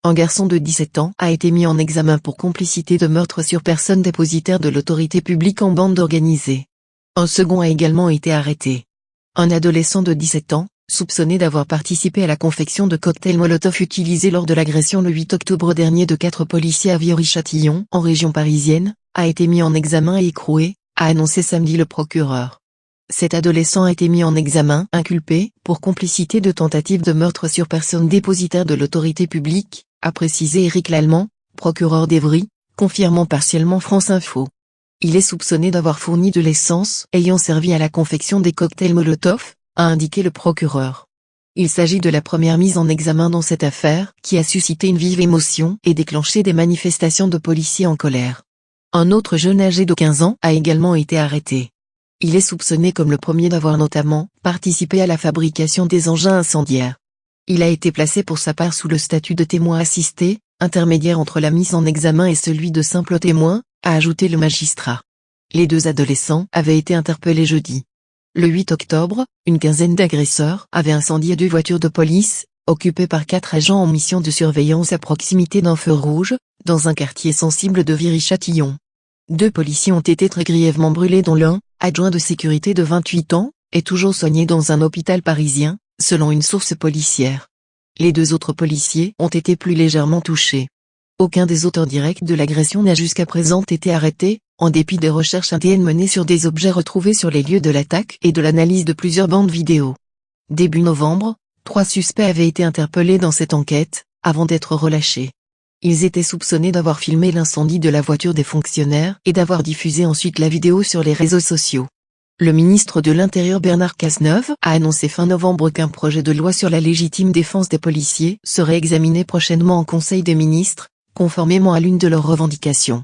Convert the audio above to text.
Un garçon de 17 ans a été mis en examen pour complicité de meurtre sur personne dépositaire de l'autorité publique en bande organisée. Un second a également été arrêté. Un adolescent de 17 ans, soupçonné d'avoir participé à la confection de cocktails Molotov utilisés lors de l'agression le 8 octobre dernier de 4 policiers à Viry-Châtillon, en région parisienne, a été mis en examen et écroué, a annoncé samedi le procureur. Cet adolescent a été mis en examen, inculpé, pour complicité de tentative de meurtre sur personne dépositaire de l'autorité publique, a précisé Éric Lallemand, procureur d'Evry, confirmant partiellement France Info. Il est soupçonné d'avoir fourni de l'essence ayant servi à la confection des cocktails Molotov, a indiqué le procureur. Il s'agit de la première mise en examen dans cette affaire, qui a suscité une vive émotion et déclenché des manifestations de policiers en colère. Un autre jeune âgé de 15 ans a également été arrêté. Il est soupçonné comme le premier d'avoir notamment participé à la fabrication des engins incendiaires. Il a été placé pour sa part sous le statut de témoin assisté, intermédiaire entre la mise en examen et celui de simple témoin, a ajouté le magistrat. Les deux adolescents avaient été interpellés jeudi. Le 8 octobre, une quinzaine d'agresseurs avaient incendié 2 voitures de police, occupées par 4 agents en mission de surveillance à proximité d'un feu rouge, dans un quartier sensible de Viry-Châtillon. 2 policiers ont été très grièvement brûlés dont l'un, adjoint de sécurité de 28 ans, est toujours soigné dans un hôpital parisien, selon une source policière. Les 2 autres policiers ont été plus légèrement touchés. Aucun des auteurs directs de l'agression n'a jusqu'à présent été arrêté, en dépit des recherches ADN menées sur des objets retrouvés sur les lieux de l'attaque et de l'analyse de plusieurs bandes vidéo. Début novembre, 3 suspects avaient été interpellés dans cette enquête, avant d'être relâchés. Ils étaient soupçonnés d'avoir filmé l'incendie de la voiture des fonctionnaires et d'avoir diffusé ensuite la vidéo sur les réseaux sociaux. Le ministre de l'Intérieur Bernard Cazeneuve a annoncé fin novembre qu'un projet de loi sur la légitime défense des policiers serait examiné prochainement en Conseil des ministres, conformément à l'une de leurs revendications.